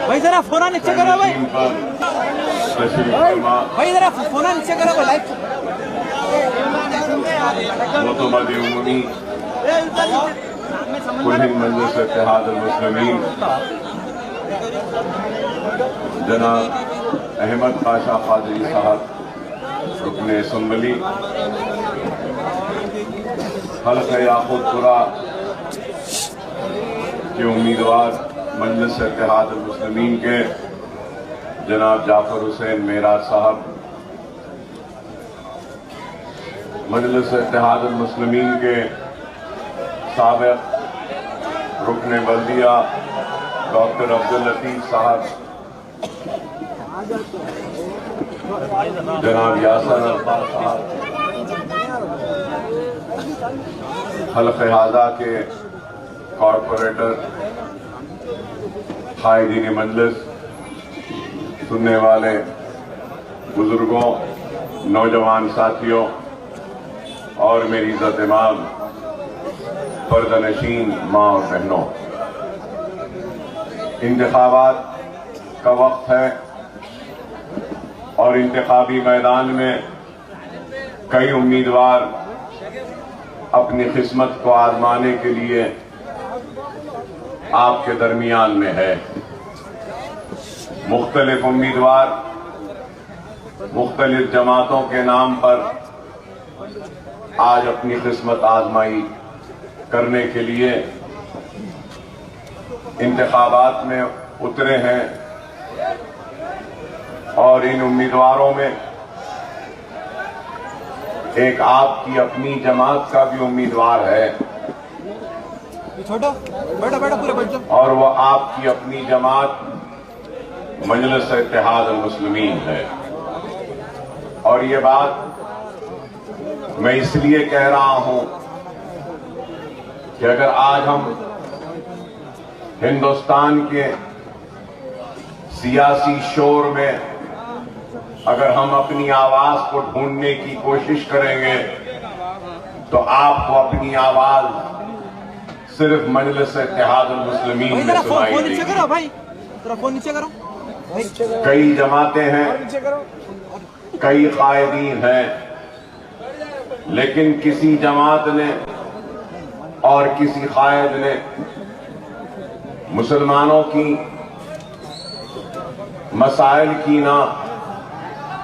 भाई जरा फोन नीचे करो भाई, भाई जरा फोन नीचे करो भाई। मजलिस इत्तेहाद मुस्लिमीन जनाब अहमद पाशा कादरी साहब रुकने असम्बली हल्क़े याक़ूतपुरा के उम्मीदवार मजलिस इत्तेहाद मुस्लिमीन के जनाब जाफर हुसैन मेराज साहब, मजलिस इत्तेहाद मुस्लिमीन के साबिक़ रुकने बल्दिया डॉक्टर अब्दुल लतीफ़ साहब, जनाब यासर अब्बास साहब, हल्क़े हाज़ा के कॉरपोरेटर, कायदीन मजलिस, सुनने वाले बुजुर्गों, नौजवान साथियों और मेरी इज़्ज़त इमाम पर्दनशीन माँ और बहनों, इंतखाबात का वक्त है और इंतखाबी मैदान में कई उम्मीदवार अपनी किस्मत को आजमाने के लिए आपके दरमियान में है। मुख्तलिफ उम्मीदवार मुख्तलिफ जमातों के नाम पर आज अपनी किस्मत आजमाई करने के लिए इंतखाबात में उतरे हैं और इन उम्मीदवारों में एक आपकी अपनी जमात का भी उम्मीदवार है और वह आपकी अपनी जमात मजलिस इत्तेहाद मुस्लिमीन है। और ये बात मैं इसलिए कह रहा हूं कि अगर आज हम हिंदुस्तान के सियासी शोर में अगर हम अपनी आवाज को ढूंढने की कोशिश करेंगे तो आपको अपनी आवाज सिर्फ मजलिस इत्तेहाद मुस्लिमीन में सुनाई देगी। कई जमातें हैं, कई कायदीन हैं, लेकिन किसी जमात ने और किसी कायद ने मुसलमानों की मसाइल की ना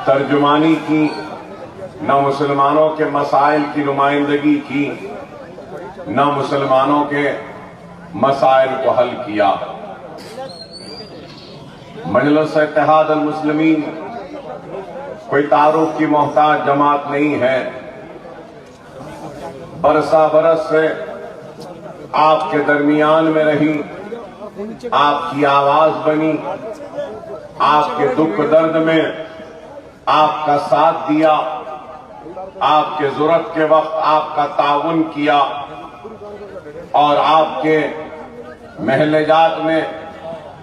तर्जुमानी की, न मुसलमानों के मसाइल की नुमाइंदगी की, न मुसलमानों के मसाइल को हल किया। मजलिस इत्तेहाद मुस्लिमीन कोई तारुफ की मोहताज जमात नहीं है। बरसा बरस से आपके दरमियान में रही, आपकी आवाज बनी, आपके दुख दर्द में आपका साथ दिया, आपके जरूरत के वक्त आपका ताउन किया और आपके महलजात में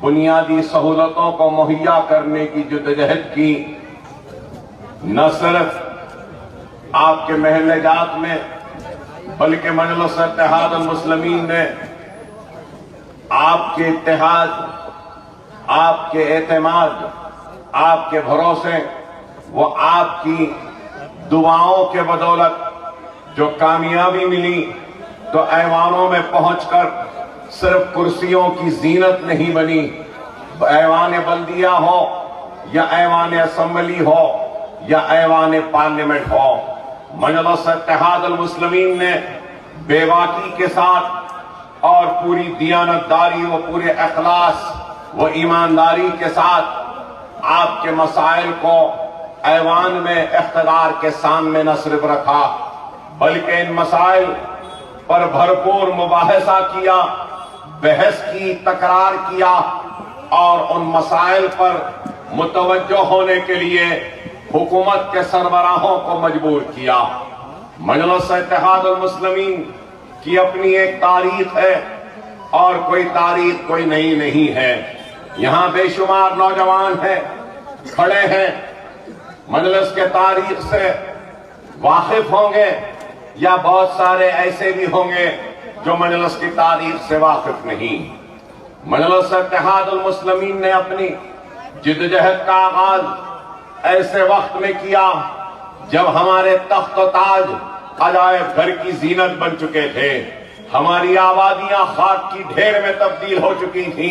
बुनियादी सहूलतों को मुहैया करने की जद्दोजहद की। न सिर्फ आपके महलजात में बल्कि मजलिस इत्तेहाद मुस्लिमीन ने आपके इत्तेहाद, आपके एतमाद, आपके भरोसे, वो आपकी दुआओं के बदौलत जो कामयाबी मिली, तो ऐवानों में पहुंचकर सिर्फ कुर्सियों की जीनत नहीं बनी, ऐवान बल्दिया हो या ऐवान असेंबली हो या ऐवान पार्लियामेंट हो, मजलिस इत्तेहाद मुस्लिमीन ने बेबाकी के साथ और पूरी दियानतदारी व पूरे अखलास व ईमानदारी के साथ आपके मसाइल को ऐवान में इख्तिदार के सामने न सिर्फ रखा बल्कि इन मसाइल पर भरपूर मुबाहसा किया, बहस की, तकरार किया और उन मसाइल पर मुतवज्जो होने के लिए हुकूमत के सरबराहों को मजबूर किया। मजलिस इत्तेहाद मुस्लिमीन की अपनी एक तारीख है और कोई तारीख कोई नई नहीं है। यहां बेशुमार नौजवान हैं, खड़े हैं, मजलिस के तारीख से वाकिफ होंगे या बहुत सारे ऐसे भी होंगे जो मजलिस की तारीख से वाकिफ नहीं। मजलिस इत्तेहादुल मुस्लिमीन ने अपनी जिद्दोजहद का आगाज ऐसे वक्त में किया जब हमारे तख्त व ताज अजायब घर की जीनत बन चुके थे, हमारी आबादियां खाक की ढेर में तब्दील हो चुकी थी,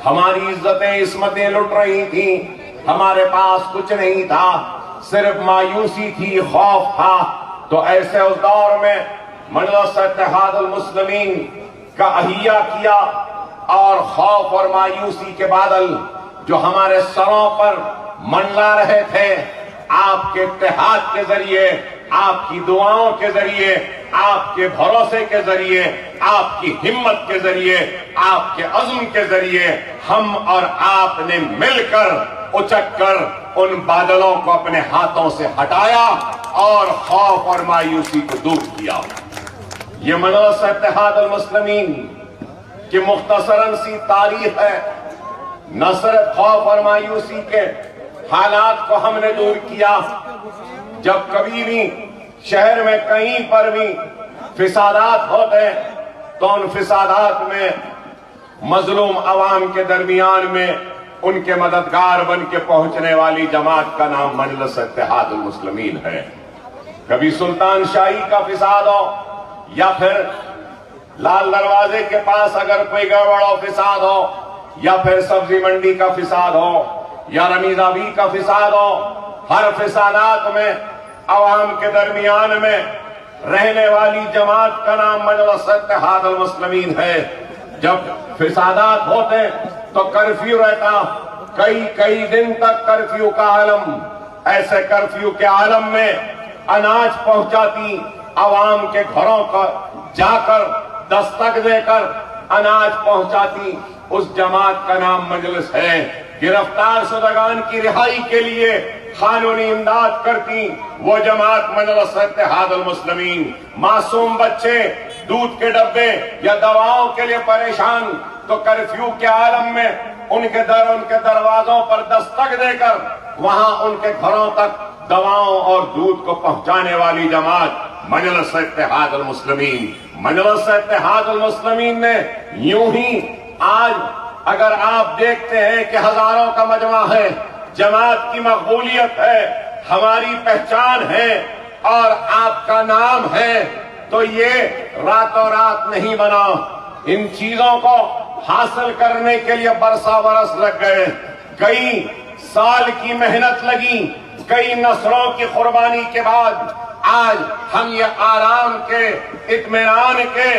हमारी इज्जतें इस्मतें लुट रही थी, हमारे पास कुछ नहीं था, सिर्फ मायूसी थी, खौफ था। तो ऐसे उस दौर में मजलिस इत्तेहादुल मुस्लिमीन का अहिया किया और खौफ और मायूसी के बादल जो हमारे सरों पर मंडला रहे थे, आपके इत्तेहाद के जरिए, आपकी दुआओं के जरिए, आपके भरोसे के जरिए, आपकी हिम्मत के जरिए, आपके अज़्म के जरिए हम और आपने मिलकर उचककर उन बादलों को अपने हाथों से हटाया और खौफ और मायूसी को दूर किया। ये मजलिस इत्तेहादुल मुस्लिमीन की मुख्तसरन सी तारीख है। न सिर्फ खौफ और मायूसी के हालात को हमने दूर किया, जब कभी भी शहर में कहीं पर भी फिसादात होते तो उन फिसादात में मजलूम अवाम के दरमियान में उनके मददगार बन के पहुंचने वाली जमात का नाम मजलिस इत्तेहादुल मुस्लिमीन है। कभी सुल्तान शाही का फिसाद हो या फिर लाल दरवाजे के पास अगर कोई गड़बड़ हो फिसाद हो, या फिर सब्जी मंडी का फिसाद हो या रमीजाबी का फिसाद हो, हर फिसादात में अवाम के दरमियान में रहने वाली जमात का नाम मजलिस इत्तेहादुल मुस्लिमीन है। जब फिसादात होते तो कर्फ्यू रहता, कई दिन तक कर्फ्यू का आलम। ऐसे कर्फ्यू के आलम में अनाज पहुंचाती, अवाम के घरों पर जाकर दस्तक देकर अनाज पहुंचाती उस जमात का नाम मजलिस है। गिरफ्तार शुदगान की रिहाई के लिए कानूनी इमदाद करती वो जमात मजलिस इत्तेहादुल मुस्लिमीन। मासूम बच्चे दूध के डब्बे या दवाओं के लिए परेशान तो कर्फ्यू के आलम में उनके दरवाजों पर दस्तक देकर वहां उनके घरों तक दवाओं और दूध को पहुंचाने वाली जमात मजलिस इत्तेहादुल मुस्लिमीन। मजलिस इत्तेहादुल मुस्लिमीन ने यूं ही आज अगर आप देखते हैं कि हजारों का मजमा है, जमात की मकबूलियत है, हमारी पहचान है और आपका नाम है, तो ये रातों रात नहीं बना। इन चीजों को हासिल करने के लिए बरसा बरस लग गए, कई साल की मेहनत लगी, कई नस्लों की कुर्बानी के बाद आज हम ये आराम के, इत्मीनान के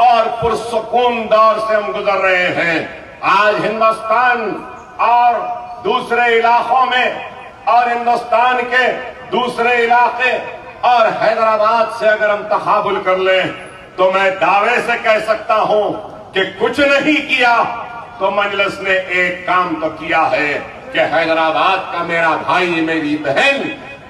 और पुरसुकून दौर से हम गुजर रहे हैं। आज हिंदुस्तान और दूसरे इलाकों में और हिंदुस्तान के दूसरे इलाके और हैदराबाद से अगर हम तकाबुल कर लें तो मैं दावे से कह सकता हूं कि कुछ नहीं किया तो मजलिस ने एक काम तो किया है कि हैदराबाद का मेरा भाई, मेरी बहन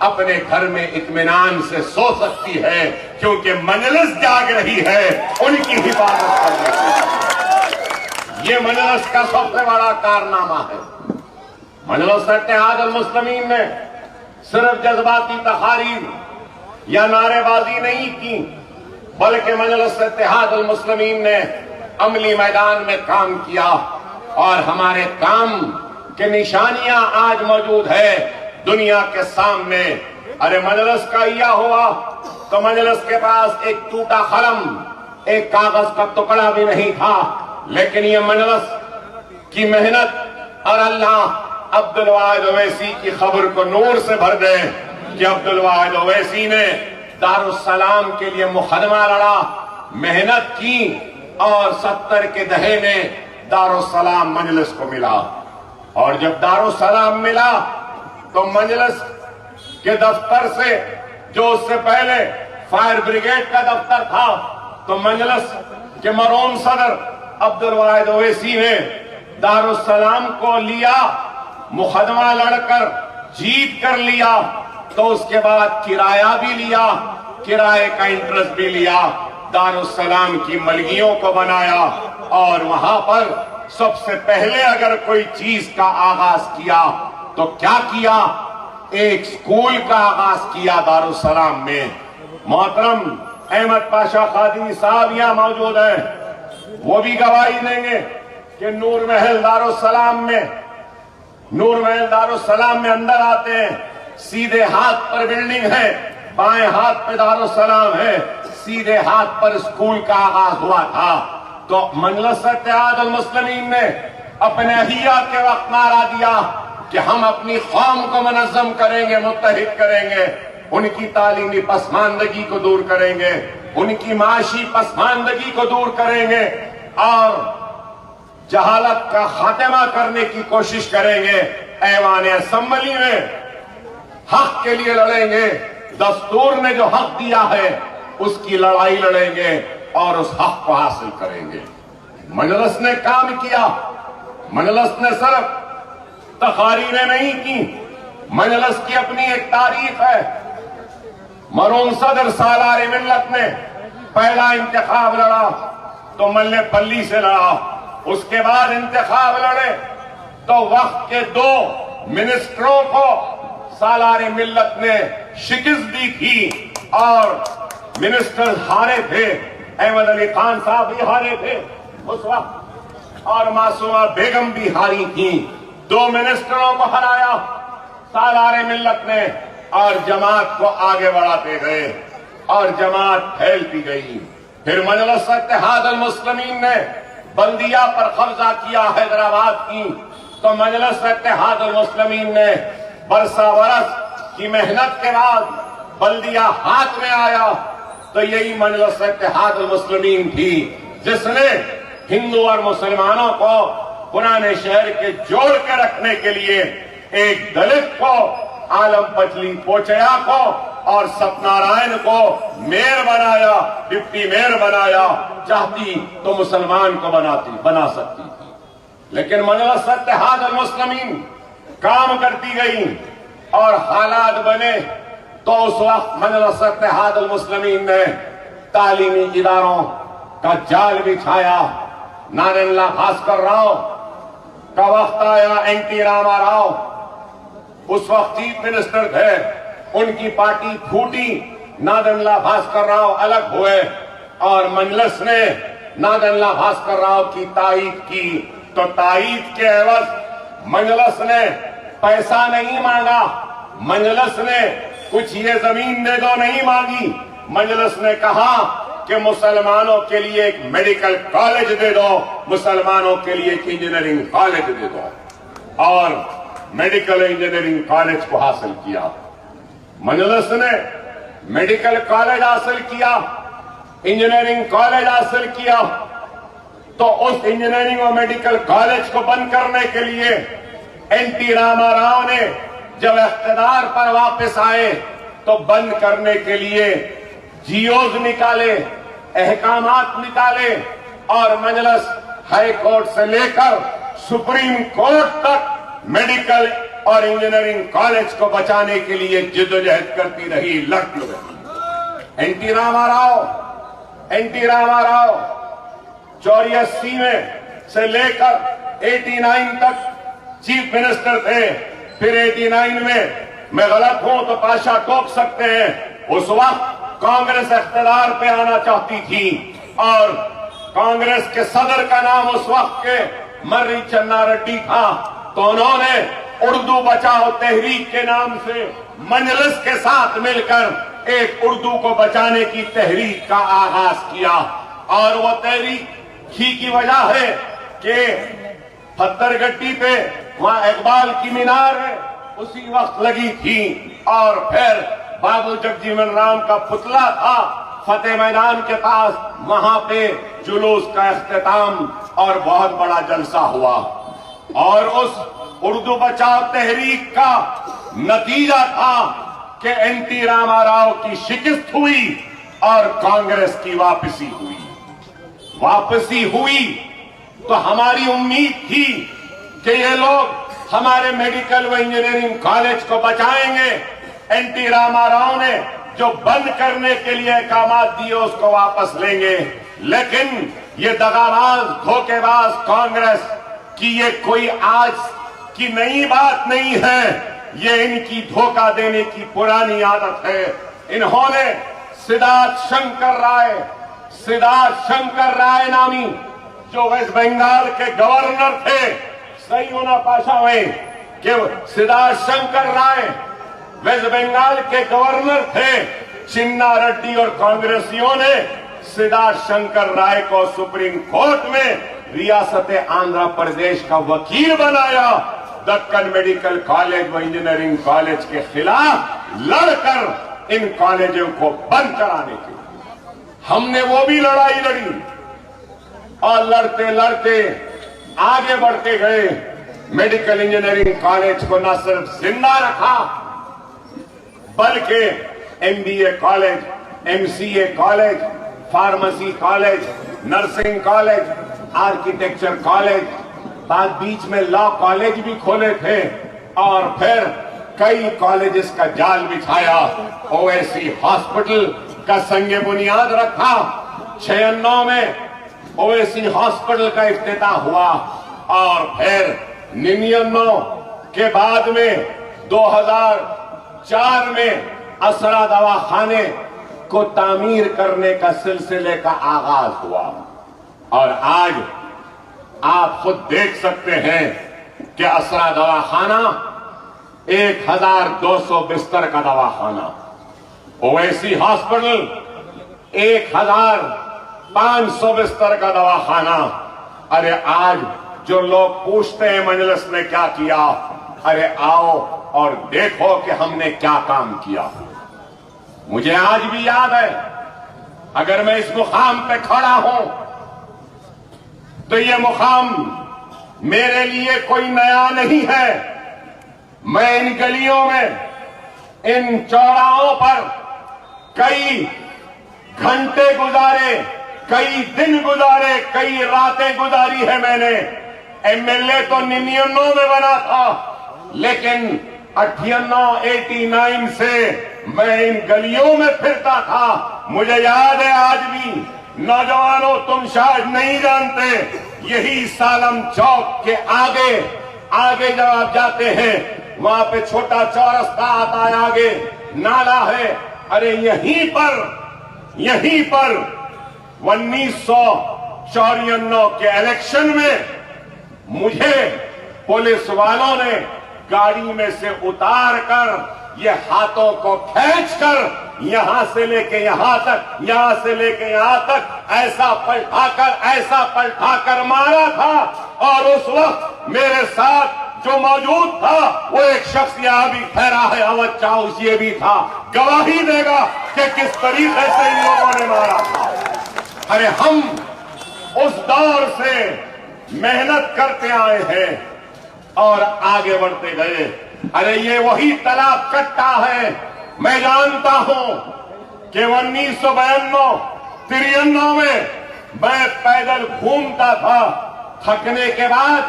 अपने घर में इत्मीनान से सो सकती है, क्योंकि मजलिस जाग रही है उनकी हिफाजत करने की। ये मजलिस का सबसे बड़ा कारनामा है। मजलिस इत्तेहादुल मुस्लिमीन ने सिर्फ जज्बाती तकारीर या नारेबाजी नहीं की, बल्कि मजलिस इत्तेहादुल मुस्लिमीन ने अमली मैदान में काम किया और हमारे काम की निशानियां आज मौजूद है दुनिया के सामने। अरे मजलिस का यह हुआ तो मजलिस के पास एक टूटा कलम, एक कागज का टुकड़ा भी नहीं था, लेकिन ये मजलिस की मेहनत और अल्लाह अब्दुल वाहिद ओवैसी की खबर को नूर से भर दे कि अब्दुल वाहिद ओवैसी ने दारुस्सलाम के लिए मुकदमा लड़ा, मेहनत की और 70 के दहे में दारुस्सलाम मजलिस को मिला। और जब दारुस्सलाम मिला तो मजलिस के दफ्तर से, जो उससे पहले फायर ब्रिगेड का दफ्तर था, तो मजलिस के मरहूम सदर अब्दुल वाहिद ओवैसी ने दारुस्सलाम को लिया, मुकदमा लड़कर जीत कर लिया, तो उसके बाद किराया भी लिया, किराए का इंटरेस्ट भी लिया, दारुस्सलाम की मलगियों को बनाया और वहां पर सबसे पहले अगर कोई चीज का आगाज किया तो क्या किया? एक स्कूल का आगाज किया दारुस्सलाम में। मोहतरम अहमद पाशा कादरी साहब यहां मौजूद हैं, वो भी गवाही देंगे कि नूर महल दारुस्सलाम में अंदर आते हैं, सीधे हाथ पर बिल्डिंग है, बाएं हाथ पे दारुस्सलाम है, सीधे हाथ पर स्कूल का आगाज हुआ था। तो मजलिस इत्तेहाद अल मुस्लिमीन ने अपने अहिया के वक्त नारा दिया कि हम अपनी कौम को मुनज़्ज़म करेंगे, मुत्तहिद करेंगे, उनकी तालीमी पसमानदगी को दूर करेंगे, उनकी माशी पसमानदगी को दूर करेंगे और जहालत का खात्मा करने की कोशिश करेंगे। ऐवान असेंबली में हक के लिए लड़ेंगे, दस्तूर ने जो हक दिया है उसकी लड़ाई लड़ेंगे और उस हक को हासिल करेंगे। मजलिस ने काम किया, मजलिस ने सिर्फ तकारीरें नहीं की, मजलिस की अपनी एक तारीख है। मरहूम सदर सालार मिल्लत ने पहला इंतखाब लड़ा तो मल्लेपल्ली से लड़ा, उसके बाद इंतखाब लड़े तो वक्त के 2 मिनिस्टरों को सालार मिल्लत ने शिकस्त दी थी और मिनिस्टर हारे थे। अहमद अली खान साहब भी हारे थे उस वक्त और मासूमा बेगम भी हारी थी। 2 मिनिस्टरों को हराया सालार मिल्लत ने और जमात को आगे बढ़ाते गए और जमात फैलती गई। फिर मजलिस इत्तेहाद अल मुस्लिमीन ने बल्दिया पर कब्जा किया हैदराबाद की, तो मजलिस इत्तेहाद अल मुस्लिमीन ने बरसा बरस की मेहनत के बाद बल्दिया हाथ में आया। तो यही मजलिस इत्तेहाद अल मुस्लिमीन थी जिसने हिंदू और मुसलमानों को पुराने शहर के जोड़ के रखने के लिए एक दलित को, आलम पचली पोचया को और सत्यनारायण को मेयर बनाया, डिप्टी मेयर बनाया। चाहती तो मुसलमान को बना सकती थी, लेकिन मजलिस इत्तेहाद अल मुस्लिमीन काम करती गई और हालात बने। तो उस वक्त मजलिस इत्तेहाद अल मुस्लिमीन ने तालीमी इदारों का जाल बिछाया। नारायणलाल भास्कर राव का वक्त आया, एनटी रामा राव उस वक्त चीफ मिनिस्टर थे, उनकी पार्टी फूटी, नारायणलाल भास्कर राव अलग हुए और मजलिस ने नारायणलाल भास्कर राव की तायीद की। तो तायीद के एवज मजलिस ने पैसा नहीं मांगा, मजलिस ने कुछ ये जमीन दे दो नहीं मांगी, मजलिस ने कहा कि मुसलमानों के लिए एक मेडिकल कॉलेज दे दो, मुसलमानों के लिए एक इंजीनियरिंग कॉलेज दे दो और मेडिकल इंजीनियरिंग कॉलेज को हासिल किया। मजलिस ने मेडिकल कॉलेज हासिल किया, इंजीनियरिंग कॉलेज हासिल किया। तो उस इंजीनियरिंग और मेडिकल कॉलेज को बंद करने के लिए एनटी रामा राव ने जब इख्तिदार पर वापस आए तो बंद करने के लिए जीओज निकाले, अहकामात निकाले और मजलिस हाई कोर्ट से लेकर सुप्रीम कोर्ट तक मेडिकल और इंजीनियरिंग कॉलेज को बचाने के लिए जिद्दोजहद करती रही, लड़ती रही। एनटी रामा राव 84 में से लेकर 89 तक चीफ मिनिस्टर थे। फिर 89 में, मैं गलत हूं तो पाशा टोक सकते हैं, उस वक्त कांग्रेस इख्तिदार पे आना चाहती थी और कांग्रेस के सदर का नाम उस वक्त के मर्री चन्ना रेड्डी था। तो उन्होंने उर्दू बचाओ तहरीक के नाम से मजलिस के साथ मिलकर एक उर्दू को बचाने की तहरीक का आगाज किया और वो तहरीक ही की वजह है कि पत्थरगट्टी पे वहां इकबाल की मीनार है, उसी वक्त लगी थी और फिर बाबू जगजीवन राम का पुतला था फतेह मैदान के पास, वहां पे जुलूस का इख्तिताम और बहुत बड़ा जलसा हुआ और उस उर्दू बचाओ तहरीक का नतीजा था कि एनटी रामा राव की शिकस्त हुई और कांग्रेस की वापसी हुई। तो हमारी उम्मीद थी कि ये लोग हमारे मेडिकल व इंजीनियरिंग कॉलेज को बचाएंगे। एनटी रामा राव ने जो बंद करने के लिए अहकामात दिए उसको वापस लेंगे, लेकिन ये दगाबाज धोखेबाज कांग्रेस की ये कोई आज की नई बात नहीं है, ये इनकी धोखा देने की पुरानी आदत है। इन्होंने सिद्धार्थ शंकर राय नामी जो वेस्ट बंगाल के गवर्नर थे, सही होना पाशा में कि सिद्धार्थ शंकर राय वेस्ट बंगाल के गवर्नर थे। चिन्ना रेड्डी और कांग्रेसियों ने सिद्धार्थ शंकर राय को सुप्रीम कोर्ट में रियासत आंध्र प्रदेश का वकील बनाया। दक्कन मेडिकल कॉलेज व इंजीनियरिंग कॉलेज के खिलाफ लड़कर इन कॉलेजों को बंद कराने के लिए हमने वो भी लड़ाई लड़ी और लड़ते लड़ते आगे बढ़ते गए। मेडिकल इंजीनियरिंग कॉलेज को न सिर्फ जिंदा रखा बल्कि MBA college, MCA college, pharmacy college, nursing college, architecture college, बाद बीच में लॉ कॉलेज भी खोले थे और फिर कई कॉलेजेस का जाल बिछाया। ओवैसी हॉस्पिटल का संगे बुनियाद रखा। 96 में ओवैसी हॉस्पिटल का इफ्तिताह हुआ और फिर 99 के बाद में 2004 में असरा दवाखाने को तामीर करने का सिलसिले का आगाज हुआ और आज आप खुद देख सकते हैं कि असरा दवाखाना 1200 बिस्तर का दवाखाना, ओवैसी हॉस्पिटल 1500 बिस्तर का दवाखाना। अरे आज जो लोग पूछते हैं मजलिस ने क्या किया, अरे आओ और देखो कि हमने क्या काम किया। मुझे आज भी याद है, अगर मैं इस मुकाम पे खड़ा हूं तो ये मुकाम मेरे लिए कोई नया नहीं है। मैं इन गलियों में, इन चौराहों पर कई घंटे गुजारे, कई दिन गुजारे, कई रातें गुजारी है मैंने। एमएलए तो 99 में बना था, लेकिन 89 से मैं इन गलियों में फिरता था। मुझे याद है आज भी। नौजवानों, तुम शायद नहीं जानते, यही सालम चौक के आगे जब आप जाते हैं वहां पे छोटा चौरस्ता आता है, आगे नाला है। अरे यहीं पर 1994 के इलेक्शन में मुझे पुलिस वालों ने गाड़ी में से उतार कर ये हाथों को खींचकर यहां से लेके यहां तक, यहां से लेके यहां तक ऐसा पलटाकर मारा था। और उस वक्त मेरे साथ जो मौजूद था वो एक शख्स यहां भी ठहरा है, अवध चाउस, ये भी था, गवाही देगा कि किस तरीके से इन लोगों ने मारा था। अरे हम उस दौर से मेहनत करते आए हैं और आगे बढ़ते गए। अरे ये वही तालाब कट्टा है। मैं जानता हूं कि 1992-93 में मैं पैदल घूमता था। थकने के बाद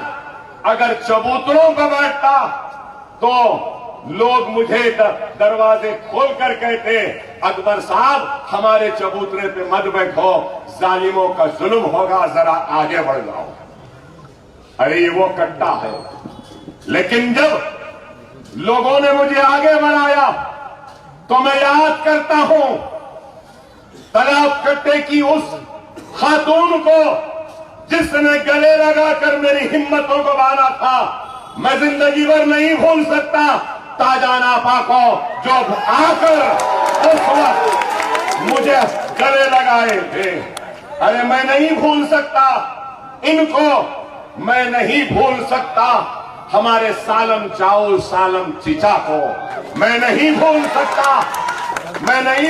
अगर चबूतरों पर बैठता तो लोग मुझे दरवाजे खोलकर कहते, अकबर साहब हमारे चबूतरे पे मत बैठो, जालिमों का जुल्म होगा, जरा आगे बढ़ जाओ। अरे ये वो कट्टा है। लेकिन जब लोगों ने मुझे आगे बढ़ाया तो मैं याद करता हूं तालाब कट्टे की उस खातून को जिसने गले लगाकर मेरी हिम्मतों को बांधा था। मैं जिंदगी भर नहीं भूल सकता ताजाना आपा को जो आकर उस वक्त मुझे गले लगाए थे। अरे मैं नहीं भूल सकता इनको, मैं नहीं भूल सकता हमारे सालम चाउल, सालम चिचा को मैं नहीं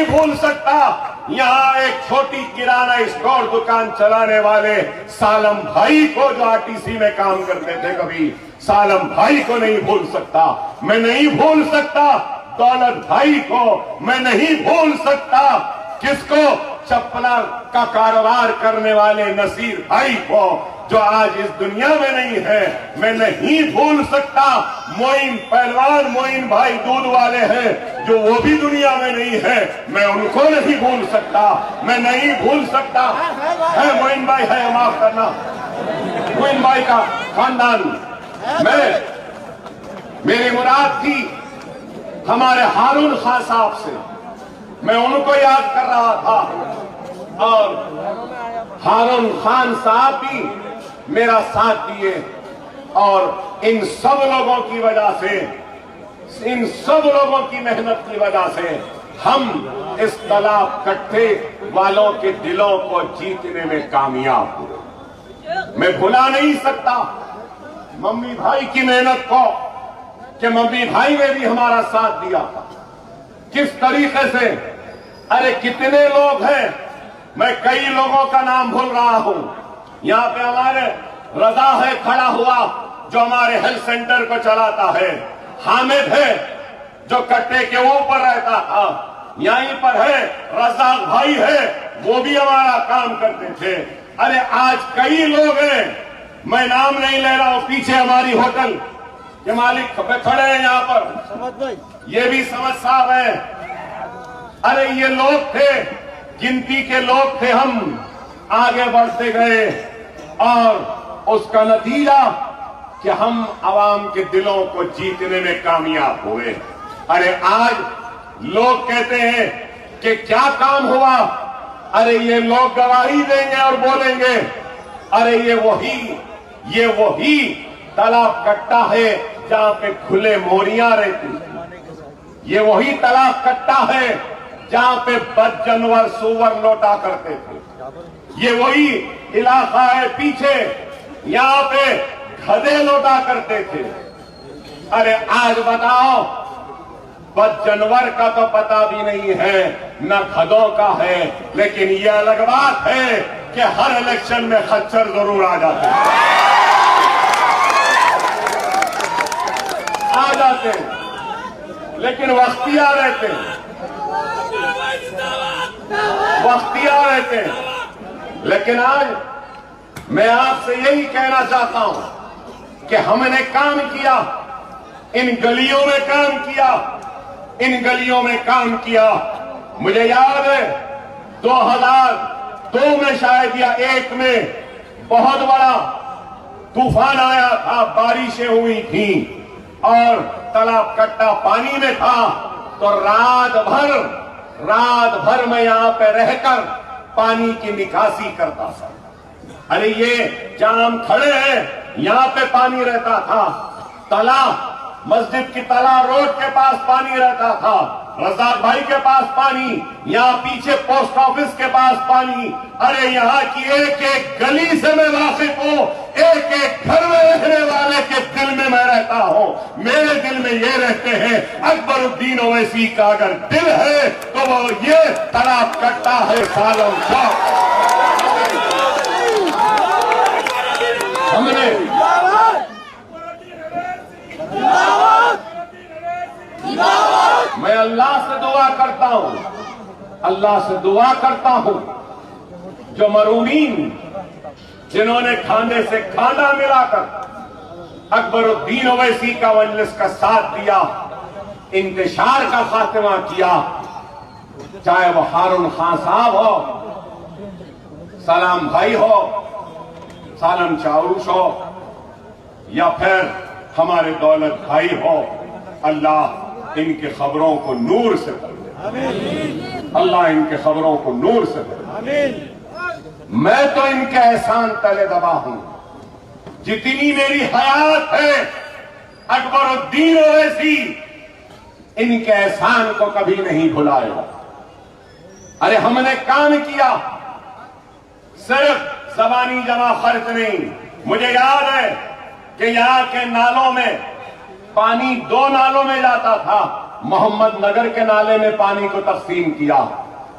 भूल सकता यहाँ एक छोटी किराना स्टोर दुकान चलाने वाले सालम भाई को जो आरटीसी में काम करते थे, कभी सालम भाई को नहीं भूल सकता। मैं नहीं भूल सकता दौलत भाई को, मैं नहीं भूल सकता किसको, चप्पला का कारोबार करने वाले नसीर भाई को जो आज इस दुनिया में नहीं है। मैं नहीं भूल सकता मोइन पहलवान, मोइन भाई दूध वाले हैं जो वो भी दुनिया में नहीं है, मैं उनको नहीं भूल सकता। मैं नहीं भूल सकता है मोइन भाई है, माफ करना, मोइन भाई का खानदान। मेरी मुराद थी हमारे हारून खान साहब से, मैं उनको याद कर रहा था और हारून खान साहब भी मेरा साथ दिए और इन सब लोगों की वजह से, इन सब लोगों की मेहनत की वजह से हम इस तालाब कट्टे वालों के दिलों को जीतने में कामयाब हुए। मैं भुला नहीं सकता मम्मी भाई की मेहनत को कि मम्मी भाई ने भी हमारा साथ दिया था। किस तरीके से, अरे कितने लोग हैं, मैं कई लोगों का नाम भूल रहा हूं। यहां पे हमारे रजा है खड़ा हुआ जो हमारे हेल्थ सेंटर को चलाता है, हामिद है जो कट्टे के ऊपर रहता था, यहीं पर है रजाक भाई है वो भी हमारा काम करते थे। अरे आज कई लोग हैं, मैं नाम नहीं ले रहा हूं, पीछे हमारी होटल के मालिक खड़े हैं यहां पर, ये भी समझ साहब है। अरे ये लोग थे, गिनती के लोग थे, हम आगे बढ़ते गए और उसका नतीजा कि हम आवाम के दिलों को जीतने में कामयाब हुए। अरे आज लोग कहते हैं कि क्या काम हुआ, अरे ये लोग गवाही देंगे और बोलेंगे अरे ये वही तालाब कट्टा है जहां पे खुले मोरियां रहती, ये वही तालाब कट्टा है जहां पे बद जानवर सुअर लौटा करते थे, ये वही इलाका है पीछे यहां पे गधे लौटा करते थे। अरे आज बताओ, बद जानवर का तो पता भी नहीं है, न गधों का है, लेकिन ये अलग बात है कि हर इलेक्शन में खच्चर जरूर आ जाते हैं, आ जाते हैं, लेकिन वक्तिया रहते हैं, वक्तिया रहते हैं। लेकिन आज मैं आपसे यही कहना चाहता हूं कि हमने काम किया, इन गलियों में काम किया, इन गलियों में काम किया। मुझे याद है 2002 में शायद या 1 में बहुत बड़ा तूफान आया था, बारिशें हुई थी और तालाब कट्टा पानी में था, तो रात भर मैं यहां पे रहकर पानी की निकासी करता था। अरे ये जहां हम खड़े हैं यहां पे पानी रहता था, तालाब मस्जिद की तालाब रोड के पास पानी रहता था, रजाक भाई के पास पानी, यहाँ पीछे पोस्ट ऑफिस के पास पानी। अरे यहाँ की एक एक गली से मैं वाकिफ हूँ, एक एक घर में रहने वाले के दिल में मैं रहता हूँ। मेरे दिल में ये रहते हैं, अकबरुद्दीन ओवैसी का अगर दिल है तो वो ये तालाब कट्टा है सालों चौक। हमने मैं अल्लाह से दुआ करता हूं, अल्लाह से दुआ करता हूं जो मरूमीन जिन्होंने खाने से खाना मिलाकर अकबरुद्दीन ओवैसी का मजलिस का साथ दिया, इंतशार का खात्मा किया, चाहे वो हारून खान साहब हो, सलाम भाई हो, सालम चारूश हो या फिर हमारे दौलत भाई हो, अल्लाह इनके खबरों को नूर से भर दे, अल्लाह इनके खबरों को नूर से भर दे। मैं तो इनके एहसान तले दबा हूं, जितनी मेरी हयात है अकबरुद्दीन ओवैसी इनके एहसान को कभी नहीं भुलाएगा। अरे हमने काम किया, सिर्फ ज़बानी जमा खर्च नहीं। मुझे याद है कि यहां के नालों में पानी 2 नालों में जाता था, मोहम्मद नगर के नाले में पानी को तकसीम किया,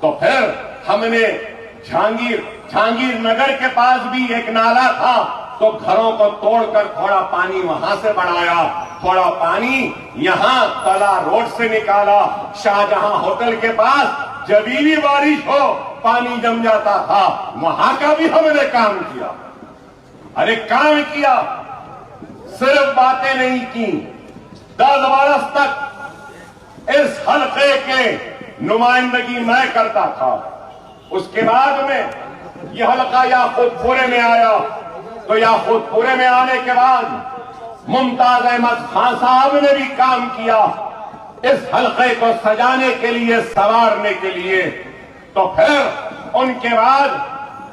तो फिर हमने जहांगीर नगर के पास भी एक नाला था, तो घरों को तोड़कर थोड़ा पानी वहां से बढ़ाया, थोड़ा पानी यहां तला रोड से निकाला। शाहजहां होटल के पास जब भी बारिश हो पानी जम जाता था, वहां का भी हमने काम किया। अरे काम किया, सिर्फ बातें नहीं की। 10 बरस तक इस हल्के के नुमाइंदगी मैं करता था। उसके बाद में यह हल्का याकूतपुरे में आया, तो याकूतपुरे में आने के बाद मुमताज अहमद खान साहब ने भी काम किया, इस हल्के को सजाने के लिए, संवारने के लिए। तो फिर उनके बाद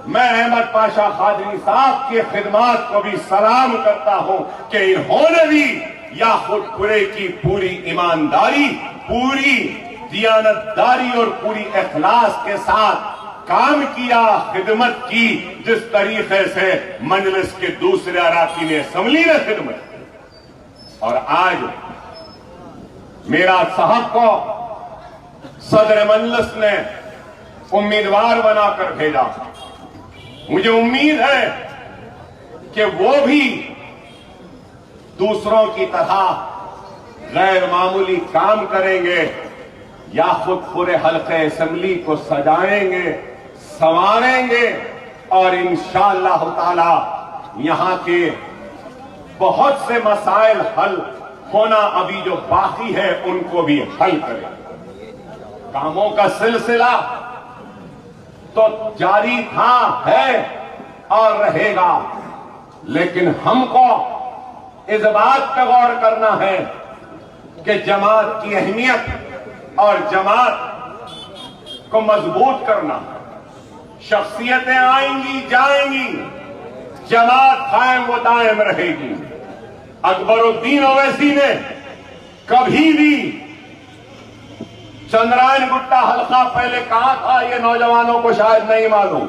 मैं अहमद पाशा कादरी साहब की खिदमत को भी सलाम करता हूं कि इन्होंने भी याकूतपुरे की पूरी ईमानदारी, पूरी दियानतदारी और पूरी इखलास के साथ काम किया, खिदमत की, जिस तरीके से मजलिस के दूसरे अराकीन असम्बली ने खिदमत की। और आज मेरा साहब को सदर मजलिस ने उम्मीदवार बनाकर भेजा। मुझे उम्मीद है कि वो भी दूसरों की तरह गैर मामूली काम करेंगे, याकूतपुरे हल्के असम्बली को सजाएंगे, संवारेंगे और इंशाअल्लाह ताला यहां के बहुत से मसाइल हल होना अभी जो बाकी है उनको भी हल करें। कामों का सिलसिला तो जारी था, है और रहेगा, लेकिन हमको इस बात पर गौर करना है कि जमात की अहमियत और जमात को मजबूत करना। शख्सियतें आएंगी जाएंगी, जमात कायम व दायम रहेगी। अकबरुद्दीन ओवैसी ने कभी भी चंद्रायन गुट्टा हल्का पहले कहा था, ये नौजवानों को शायद नहीं मालूम।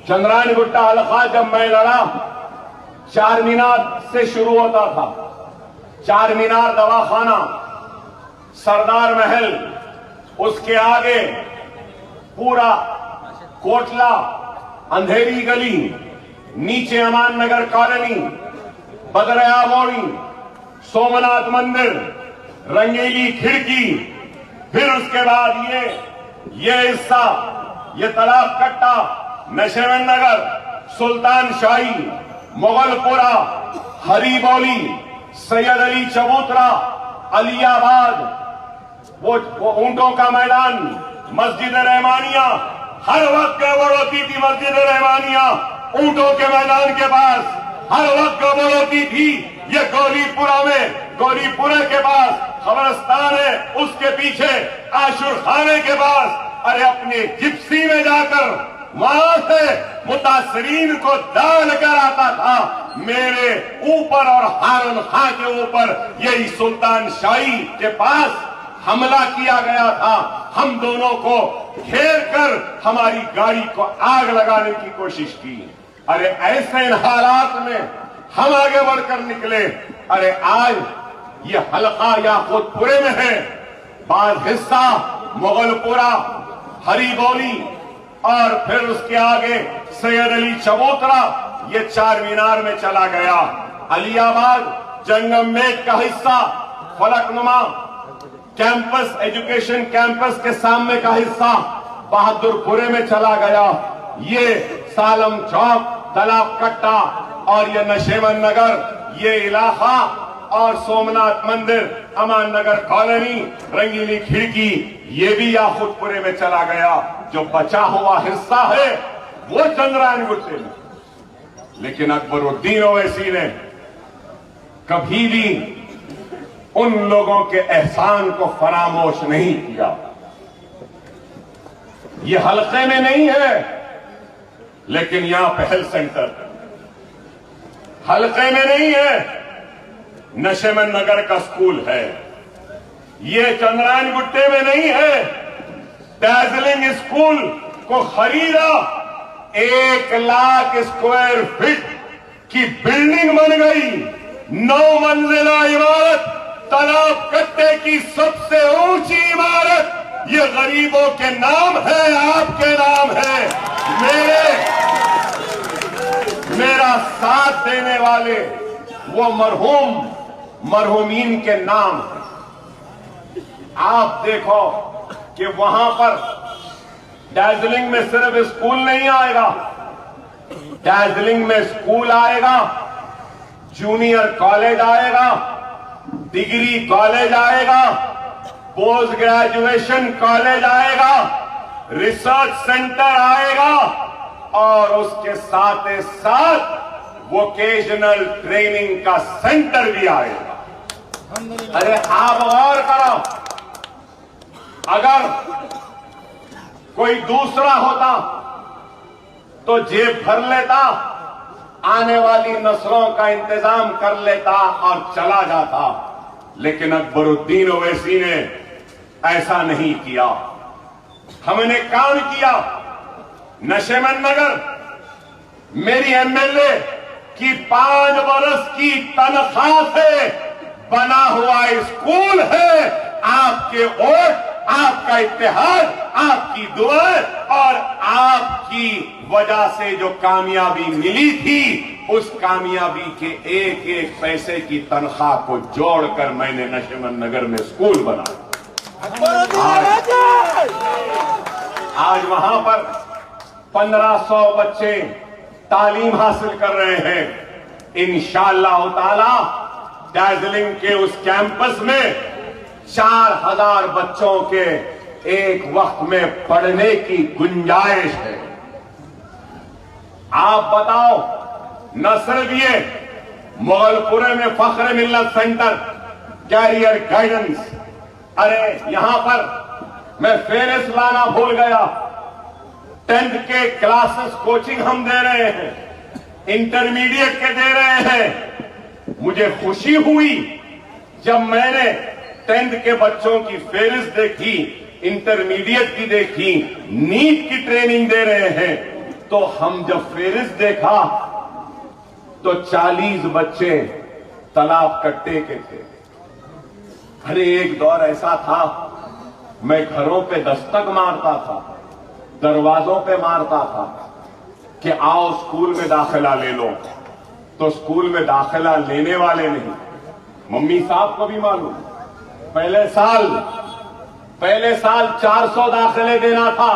चंद्रायन गुट्टा हल्का जब मैं लड़ा, चार मीनार से शुरू होता था। चार मीनार दवाखाना, सरदार महल, उसके आगे पूरा कोटला, अंधेरी गली, नीचे अमान नगर कॉलोनी, बदरया मोड़ी, सोमनाथ मंदिर, रंगीली खिड़की, फिर उसके बाद ये हिस्सा, ये तालाब कट्टा, नशेवन नगर, सुल्तान शाही, मुगलपुरा, हरीबौली, सैयद अली चबूतरा, अलियाबाद, वो ऊंटों का मैदान, मस्जिद रहमानिया, हर वक्त गड़बड़ होती थी। मस्जिद रहमानिया ऊंटों के मैदान के पास हर वक्त गड़बड़ होती थी। ये गौरीपुरा में, गौरीपुरा के पास कब्रिस्तान है, उसके पीछे आशुर खाने के पास, अरे अपने जिप्सी में जाकर वहां से मुतासरीन को दान कराता था। मेरे ऊपर और हारून खां के ऊपर यही सुल्तान शाही के पास हमला किया गया था। हम दोनों को घेर कर हमारी गाड़ी को आग लगाने की कोशिश की। अरे ऐसे इन हालात में हम आगे बढ़कर निकले। अरे आज ये हल्का याकूतपुरे में है, बाद हिस्सा मुगलपुरा, हरीबौली और फिर उसके आगे सैयद अली चबूतरा, ये चार मीनार में चला गया। अलियाबाद जंगम मेट का हिस्सा, फलकनुमा कैंपस, एजुकेशन कैंपस के सामने का हिस्सा बहादुरपुरे में चला गया। ये सालम चौक, तालाब कट्टा और ये नशेवन नगर, ये इलाका और सोमनाथ मंदिर, अमान नगर कॉलोनी, रंगीली खिड़की, ये भी याकूतपुरे में चला गया। जो बचा हुआ हिस्सा है वो चंद्रायन गुट्टे में। लेकिन अकबरुद्दीन ओवैसी ने कभी भी उन लोगों के एहसान को फरामोश नहीं किया। ये हल्के में नहीं है, लेकिन यहां पहल सेंटर हल्के में नहीं है, नशेमन नगर का स्कूल है। ये चंद्रायन गुट्टे में नहीं है। दार्जिलिंग स्कूल को खरीदा, 1 लाख स्क्वायर फीट की बिल्डिंग बन गई। 9 मंजिला इमारत, तालाब कट्टे की सबसे ऊंची इमारत। ये गरीबों के नाम है, आपके नाम है। मेरा साथ देने वाले वो मरहूमीन के नाम है। आप देखो कि वहां पर दार्जिलिंग में सिर्फ स्कूल नहीं आएगा, दार्जिलिंग में स्कूल आएगा, जूनियर कॉलेज आएगा, डिग्री कॉलेज आएगा, पोस्ट ग्रेजुएशन कॉलेज आएगा, रिसर्च सेंटर आएगा और उसके साथ साथ वोकेशनल ट्रेनिंग का सेंटर भी आएगा। अरे आप गौर करो, अगर कोई दूसरा होता तो जेब भर लेता, आने वाली नस्लों का इंतजाम कर लेता और चला जाता। लेकिन अकबरुद्दीन ओवैसी ने ऐसा नहीं किया। हमने काम किया। नशेमन नगर मेरी एमएलए की 5 बरस की तनख्वाह से बना हुआ स्कूल है। आपके वोट, आपका इत्तेहाद, आपकी दुआएं और आपकी वजह से जो कामयाबी मिली थी, उस कामयाबी के एक एक पैसे की तनख्वाह को जोड़कर मैंने नशेमन नगर में स्कूल बनाया। आज वहां पर 1500 बच्चे तालीम हासिल कर रहे हैं। इंशाअल्लाह ताला दार्जिलिंग के उस कैंपस में 4000 बच्चों के एक वक्त में पढ़ने की गुंजाइश है। आप बताओ, न सिर्फ ये मुगलपुरे में फख्र मिल्लत सेंटर, कैरियर गाइडेंस, अरे यहां पर मैं फेरिस लाना भूल गया। 10th के क्लासेस कोचिंग हम दे रहे हैं, इंटरमीडिएट के दे रहे हैं। मुझे खुशी हुई जब मैंने 10th के बच्चों की फेरिस्त देखी, इंटरमीडिएट की देखी, नीट की ट्रेनिंग दे रहे हैं। तो हम जब फेरिस्त देखा तो 40 बच्चे तालाब कट्टे के थे। अरे एक दौर ऐसा था, मैं घरों पे दस्तक मारता था, दरवाजों पे मारता था कि आओ स्कूल में दाखिला ले लो, तो स्कूल में दाखिला लेने वाले नहीं। मम्मी साहब को भी मालूम, पहले साल 400 दाखिले देना था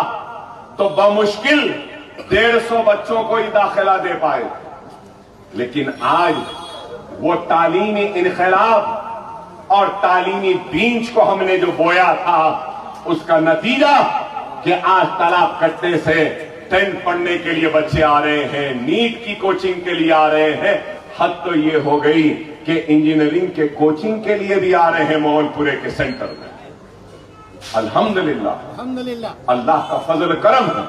तो बमुश्किल 150 बच्चों को ही दाखिला दे पाए। लेकिन आज वो तालीमी इनकलाब और तालीमी बीज को हमने जो बोया था, उसका नतीजा कि आज तालाब कट्टे से 10th पढ़ने के लिए बच्चे आ रहे हैं, नीट की कोचिंग के लिए आ रहे हैं। हद तो ये हो गई कि इंजीनियरिंग के कोचिंग के लिए भी आ रहे हैं मोहनपुरे के सेंटर में। अल्हम्दुलिल्लाह, अल्लाह का फजल करम है,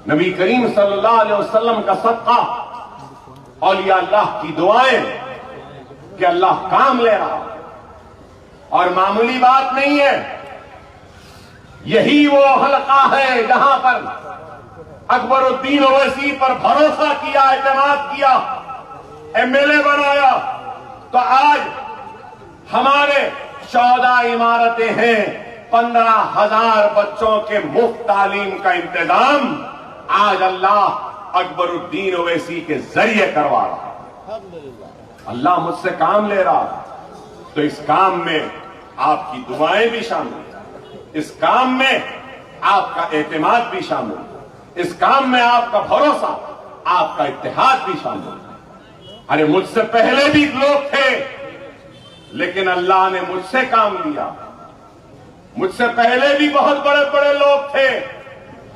नबी करीम सल्लल्लाहु अलैहि वसल्लम का सदका, औलिया अल्लाह की दुआएं कि अल्लाह काम ले रहा। और मामूली बात नहीं है, यही वो हलका है जहां पर अकबरुद्दीन ओवैसी पर भरोसा किया, एतमाद किया, एमएलए बनाया। तो आज हमारे 14 इमारतें हैं, 15,000 बच्चों के मुफ्त तालीम का इंतजाम आज अल्लाह अकबरुद्दीन ओवैसी के जरिए करवा रहा है। अल्लाह मुझसे काम ले रहा है। तो इस काम में आपकी दुआएं भी शामिल, इस काम में आपका एतमाद भी शामिल, इस काम में आपका भरोसा, आपका इत्तेहाद भी शामिल। अरे मुझसे पहले भी लोग थे, लेकिन अल्लाह ने मुझसे काम लिया। मुझसे पहले भी बहुत बड़े बड़े लोग थे,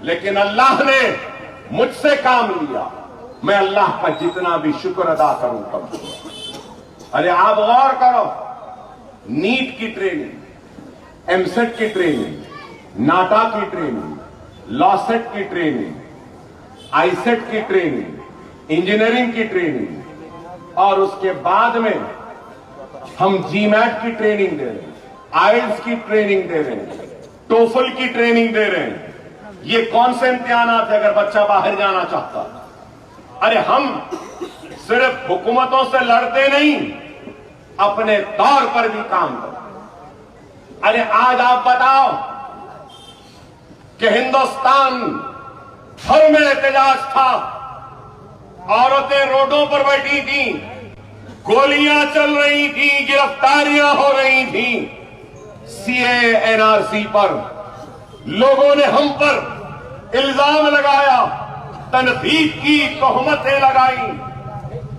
लेकिन अल्लाह ने मुझसे काम लिया। मैं अल्लाह का जितना भी शुक्र अदा करूं कम। अरे आप गौर करो, नीट की ट्रेनिंग, एमसेट की ट्रेनिंग, नाटा की ट्रेनिंग, लॉसेट की ट्रेनिंग, आईसेट की ट्रेनिंग, इंजीनियरिंग की ट्रेनिंग, और उसके बाद में हम जीमैट की ट्रेनिंग दे रहे हैं, आइल्स की ट्रेनिंग दे रहे हैं, टोफल की ट्रेनिंग दे रहे हैं। ये कौन से इम्तिहानात है अगर बच्चा बाहर जाना चाहता? अरे हम सिर्फ हुकूमतों से लड़ते नहीं, अपने तौर पर भी काम करते। अरे आज आप बताओ कि हिंदुस्तान भर में एहतजाज था, औरतें रोडों पर बैठी थी, गोलियां चल रही थी, गिरफ्तारियां हो रही थी। सीए एनआरसी पर लोगों ने हम पर इल्जाम लगाया, तनकीद की, तोहमतें लगाई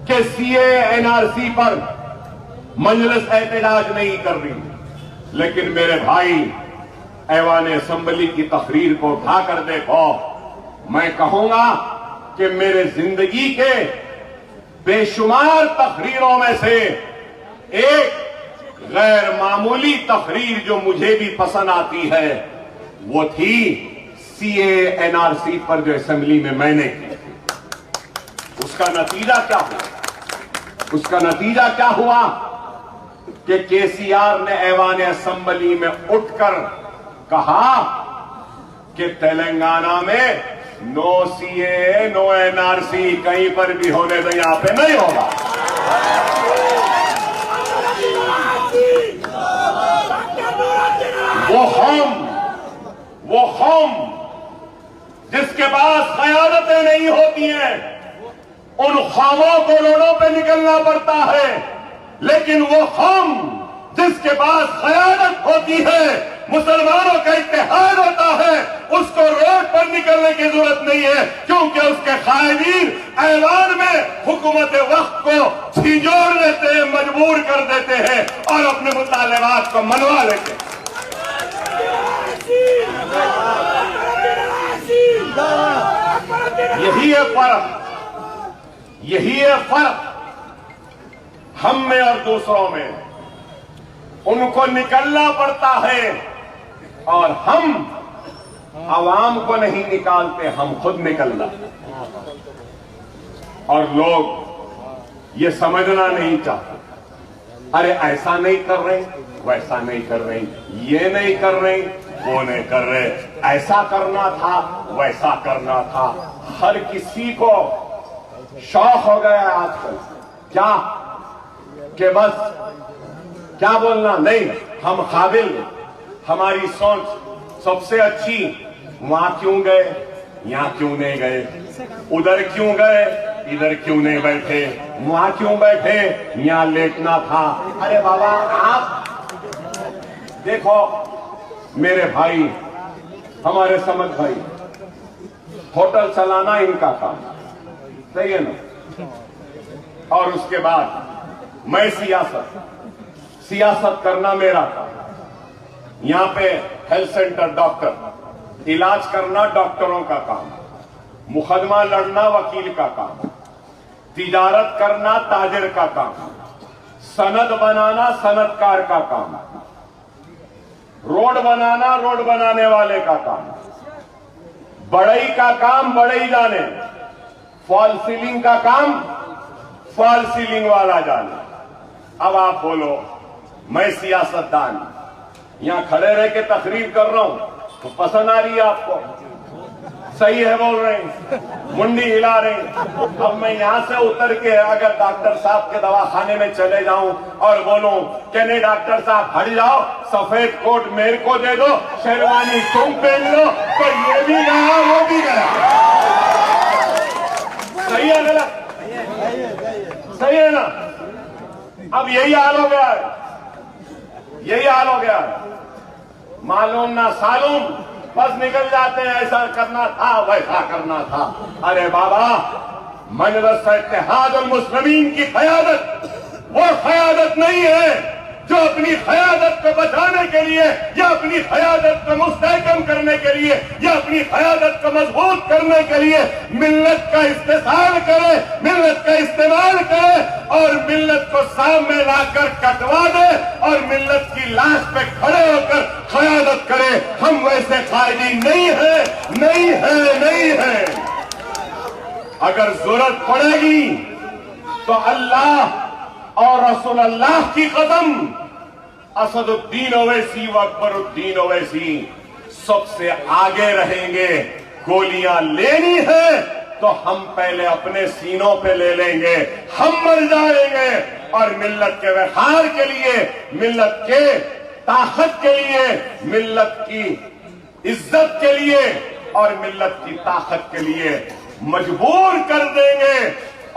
कि सीए एनआरसी पर मजलिस एहतजाज नहीं कर रही। लेकिन मेरे भाई, ऐवान असेंबली की तकरीर को उठाकर देखो, मैं कहूंगा कि मेरे जिंदगी के बेशुमार तकरीरों में से एक गैर मामूली तकरीर जो मुझे भी पसंद आती है वो थी सीए एनआरसी पर जो असेंबली में मैंने की। उसका नतीजा क्या हुआ? उसका नतीजा क्या हुआ कि केसीआर ने ऐवान असेंबली में उठकर कहा कि तेलंगाना में नो सीए नो एनआरसी कहीं पर भी होने दो, यहां पे नहीं होगा। वो कौम जिसके पास क़यादतें नहीं होती हैं, उन ख्वामों को रोडों पे निकलना पड़ता है, लेकिन वो कौम जिसके पास क़यादत होती है, मुसलमानों का इत्तेहाद होता है, उसको रोड पर निकलने की जरूरत नहीं है, क्योंकि उसके कायदीन ऐवान में हुकूमत वक्त को छिजोड़ लेते हैं, मजबूर कर देते हैं और अपने मुतालबात को मनवा लेते हैं। यही है फर्क हम में और दूसरों में। उनको निकलना पड़ता है और हम आवाम को नहीं निकालते, हम खुद निकलना। और लोग ये समझना नहीं चाहते, अरे ऐसा नहीं कर रहे, वैसा नहीं कर रहे, ये नहीं कर रहे, वो नहीं कर रहे, ऐसा करना था, वैसा करना था। हर किसी को शौक हो गया है आजकल क्या कि बस क्या बोलना, नहीं हम काबिल, हमारी सोच सबसे अच्छी, वहां क्यों गए, यहां क्यों नहीं गए, उधर क्यों गए, इधर क्यों नहीं बैठे, वहां क्यों बैठे, यहां लेटना था। अरे बाबा आप देखो, मेरे भाई, हमारे समझ भाई, होटल चलाना इनका काम, सही है ना। और उसके बाद मैं सियासत करना मेरा काम। यहां पे हेल्थ सेंटर डॉक्टर, इलाज करना डॉक्टरों का काम, मुकदमा लड़ना वकील का काम, तिजारत करना ताजिर का काम, सनद बनाना सनदकार का काम, रोड बनाना रोड बनाने वाले का काम, बढ़ई का काम बढ़ई जाने, फॉल सीलिंग का काम फॉल सीलिंग वाला जाने। अब आप बोलो, मैं सियासतदान यहां खड़े रह के तकरीर कर रहा हूं तो पसंद आ रही है आपको, सही है बोल रहे हैं, मुंडी हिला रहे हैं। अब मैं यहां से उतर के अगर डॉक्टर साहब के दवाखाने में चले जाऊं और बोलूं कि नहीं डॉक्टर साहब हट जाओ, सफेद कोट मेरे को दे दो, शेरवानी तुम पहन लो, तो ये भी गया वो भी गया। सही है गलत? सही है ना? अब यही हाल हो गया है, यही हाल हो गया है। मालूम ना सालूम बस निकल जाते हैं, ऐसा करना था वैसा करना था। अरे बाबा, मजलिस इत्तेहाद और मुस्लिमीन की क़यादत वो क़यादत नहीं है जो अपनी क़यादत को बचाने के लिए या अपनी क़यादत को मुस्तहकम करने के लिए या अपनी क़यादत को मजबूत करने के लिए मिल्लत का इस्तेसाल करे, मिल्लत का इस्तेमाल करे और मिल्लत को सामने लाकर कटवा दे और मिल्लत की लाश पे खड़े होकर क़यादत करे। हम वैसे कायदीन नहीं है, नहीं है, नहीं है। अगर जरूरत पड़ेगी तो अल्लाह और रसूल अल्लाह की कसम, असदुद्दीन ओवैसी व अकबरुद्दीन ओवैसी सबसे आगे रहेंगे। गोलियां लेनी है तो हम पहले अपने सीनों पे ले लेंगे, हम मर जाएंगे और मिल्लत के वक़ार के लिए, मिल्लत के ताकत के लिए, मिल्लत की इज्जत के लिए और मिल्लत की ताकत के लिए मजबूर कर देंगे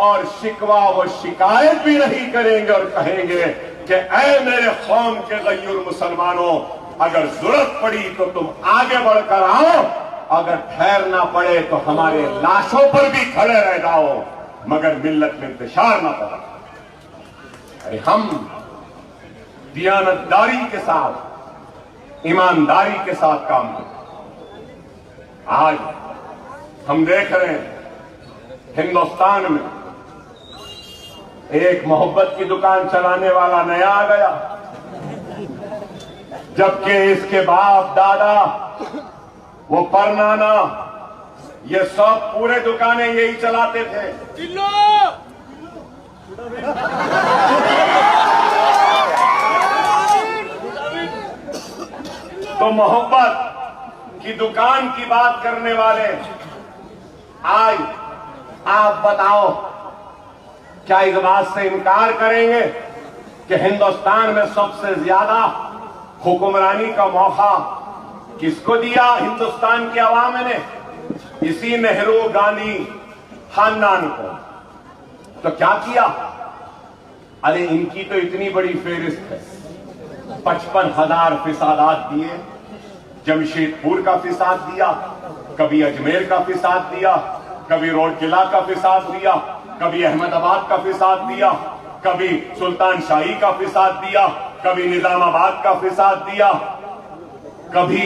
और शिकवा व शिकायत भी नहीं करेंगे और कहेंगे कि ऐ मेरे कौम के गयूर मुसलमानों, अगर जरूरत पड़ी तो तुम आगे बढ़कर आओ, अगर ठहरना पड़े तो हमारे लाशों पर भी खड़े रह जाओ, मगर मिल्लत में इंतशार ना करो। अरे हम दियानतदारी के साथ, ईमानदारी के साथ काम करते। आज हम देख रहे हैं हिंदुस्तान में एक मोहब्बत की दुकान चलाने वाला नया आ गया, जबकि इसके बाप दादा, वो परनाना, ये सब पूरे दुकानें यही चलाते थे। तो मोहब्बत की दुकान की बात करने वाले, आज आप बताओ, क्या इस बात से इनकार करेंगे कि हिंदुस्तान में सबसे ज्यादा हुक्मरानी का मौका किसको दिया? हिंदुस्तान की आवाम ने, इसी नेहरू गांधी खानदान को। तो क्या किया? अरे इनकी तो इतनी बड़ी फेरिस्त है, 55,000 फिसादात दिए, जमशेदपुर का फिसाद दिया, कभी अजमेर का फिसाद दिया, कभी रोडकिला का फिसाद दिया, कभी अहमदाबाद का फिसाद दिया, कभी सुल्तान शाही का फिसाद दिया, कभी निजामाबाद का फिसाद दिया, कभी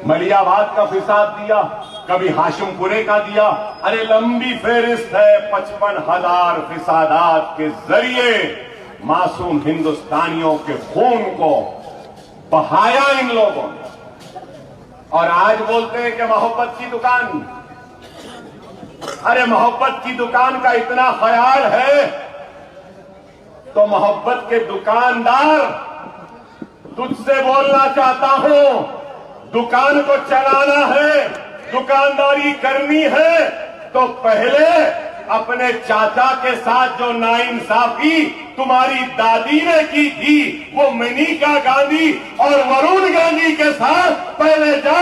मलियाबाद का फिसाद दिया, कभी हाशिमपुरे का दिया। अरे लंबी फेरिस्त है। 55,000 फिसादात के जरिए मासूम हिंदुस्तानियों के खून को बहाया इन लोगों ने। और आज बोलते हैं कि मोहब्बत की दुकान। अरे मोहब्बत की दुकान का इतना ख्याल है तो मोहब्बत के दुकानदार, तुझसे बोलना चाहता हूं, दुकान को चलाना है, दुकानदारी करनी है तो पहले अपने चाचा के साथ जो नाइंसाफी तुम्हारी दादी ने की थी, वो मेनका गांधी और वरुण गांधी के साथ पहले जा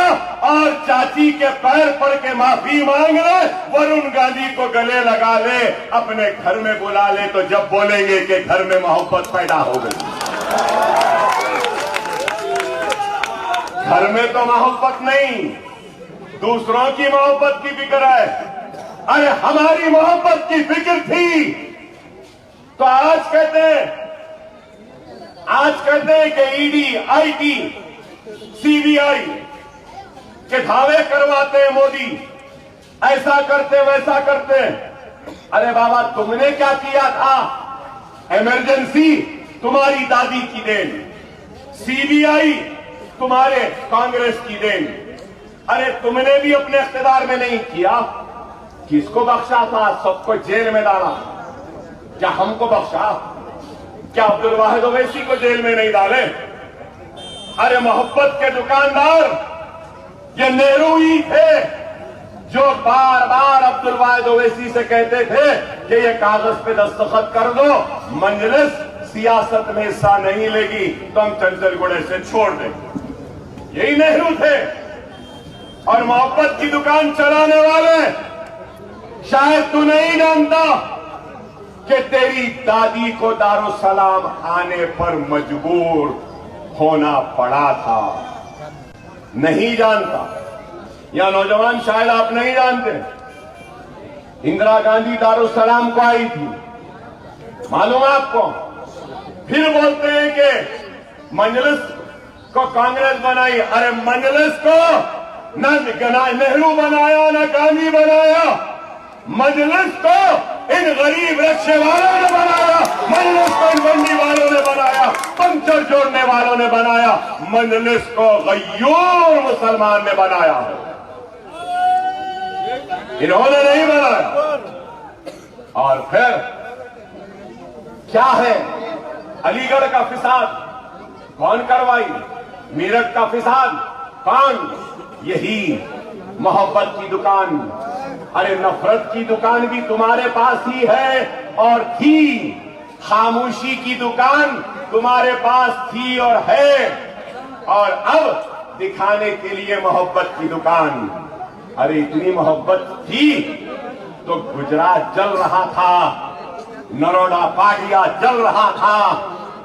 और चाची के पैर पड़ के माफी मांग ले, वरुण गांधी को गले लगा ले, अपने घर में बुला ले, तो जब बोलेंगे कि घर में मोहब्बत पैदा हो गई। घर में तो मोहब्बत नहीं, दूसरों की मोहब्बत की फिक्र है। अरे हमारी मोहब्बत की फिक्र थी तो आज कहते हैं कि ईडी, आईटी, सीबीआई के दावे करवाते हैं मोदी, ऐसा करते वैसा करते। अरे बाबा, तुमने क्या किया था? इमरजेंसी तुम्हारी दादी की देन, सीबीआई तुम्हारे कांग्रेस की देन। अरे तुमने भी अपने इख्तियार में नहीं किया, किसको बख्शा था? सबको जेल में डाला। क्या हमको बख्शा? क्या अब्दुल वाहिद ओवैसी को जेल में नहीं डाले? अरे मोहब्बत के दुकानदार ये नेहरू ही थे जो बार बार अब्दुल वाहिद ओवैसी से कहते थे कि ये कागज पे दस्तखत कर दो, मजलिस सियासत में हिस्सा नहीं लेगी तो हम चंचलगुड़े से छोड़ देंगे। यही नेहरू थे। और मोहब्बत की दुकान चलाने वाले, शायद तू नहीं जानता कि तेरी दादी को दारुसलाम आने पर मजबूर होना पड़ा था। नहीं जानता, या नौजवान शायद आप नहीं जानते, इंदिरा गांधी दारुसलाम को आई थी, मालूम है आपको? फिर बोलते हैं कि मजलिस को कांग्रेस बनाई। अरे मजलिस को न नेहरू बनाया न गांधी बनाया, मजलिस को इन गरीब रिक्शे वालों ने बनाया, मजलिस को इन मंडी वालों ने बनाया, पंचर जोड़ने वालों ने बनाया, मजलिस को गय्यूर मुसलमान ने बनाया, इन्होंने नहीं बनाया। और फिर क्या है? अलीगढ़ का फिसाद कौन करवाई? मेरठ का फिसाद कौन? यही मोहब्बत की दुकान। अरे नफरत की दुकान भी तुम्हारे पास ही है और थी, खामोशी की दुकान तुम्हारे पास थी और है, और अब दिखाने के लिए मोहब्बत की दुकान। अरे इतनी मोहब्बत थी तो गुजरात जल रहा था, नरोडा पाटिया जल रहा था,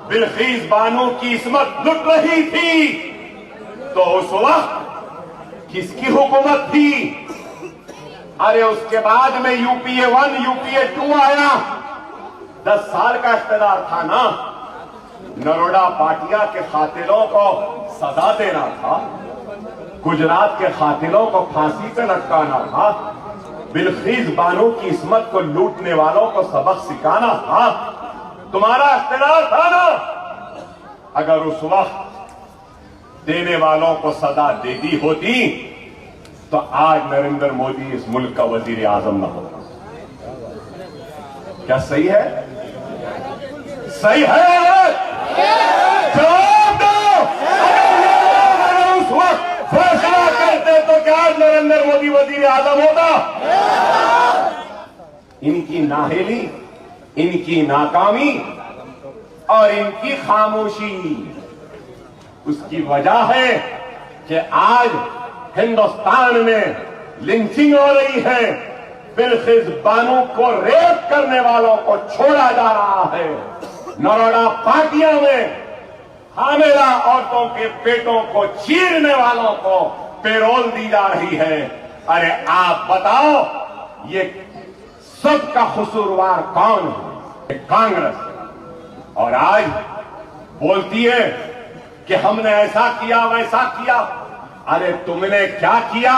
बिल्किस बानो की इस्मत लुट रही थी, तो उस वक्त किसकी हुकूमत थी? अरे उसके बाद में यूपीए 1, यूपीए 2 आया, 10 साल का इख्तियार था ना। नरोडा पाटिया के कातिलों को सजा देना था, गुजरात के कातिलों को फांसी पे लटकाना था, बिल्किस बानो की इस्मत को लूटने वालों को सबक सिखाना था। तुम्हारा इख्तियार था ना। अगर उस वक्त देने वालों को सजा दे दी होती तो आज नरेंद्र मोदी इस मुल्क का वजीर आजम न होता। क्या सही है? सही है? जवाब दो। अगर उस वक्त फैसला करते तो क्या आज नरेंद्र मोदी वजीर आजम होता? इनकी नाहेली, इनकी नाकामी और इनकी खामोशी, उसकी वजह है कि आज हिंदुस्तान में लिंचिंग हो रही है, बिल्किस बानो को रेप करने वालों को छोड़ा जा रहा है, नरोड़ा पार्टियों में हामिला औरतों के पेटों को चीरने वालों को पेरोल दी जा रही है। अरे आप बताओ ये सबका कसूरवार कौन है? कांग्रेस। और आज बोलती है कि हमने ऐसा किया वैसा किया। अरे तुमने क्या किया?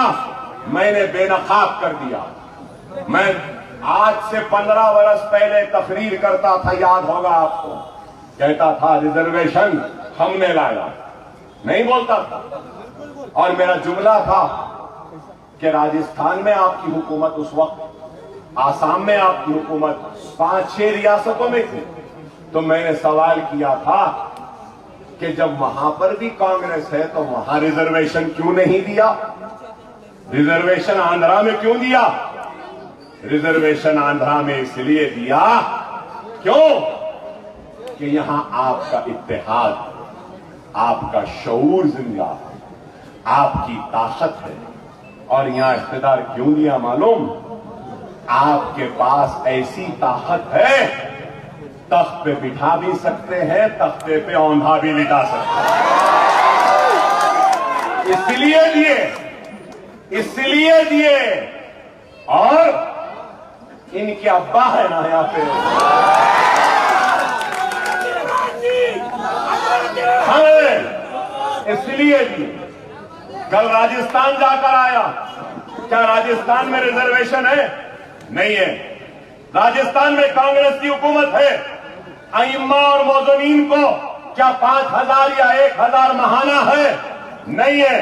मैंने बेनकाब कर दिया। मैं आज से 15 वर्ष पहले तकरीर करता था, याद होगा आपको, कहता था रिजर्वेशन हमने लाया, नहीं बोलता था। और मेरा जुमला था कि राजस्थान में आपकी हुकूमत उस वक्त, आसाम में आपकी हुकूमत 5-6 रियासतों में थी, तो मैंने सवाल किया था कि जब वहां पर भी कांग्रेस है तो वहां रिजर्वेशन क्यों नहीं दिया? रिजर्वेशन आंध्रा में क्यों दिया? रिजर्वेशन आंध्रा में इसलिए दिया क्यों कि यहां आपका इत्तेहाद, आपका शऊर जिंदा है, आपकी ताकत है। और यहां इख्तियार क्यों दिया मालूम? आपके पास ऐसी ताकत है, तख्त पे बिठा भी सकते हैं, तख्ते पे औंधा भी लिटा सकते हैं। इसलिए दिए। और इनके अब्बा है ना यहाँ पे, हमें इसलिए दिए। कल राजस्थान जाकर आया, क्या राजस्थान में रिजर्वेशन है? नहीं है। राजस्थान में कांग्रेस की हुकूमत है। अइम्मा और मौजूमीन को क्या 5,000 या 1,000 महाना है? नहीं है।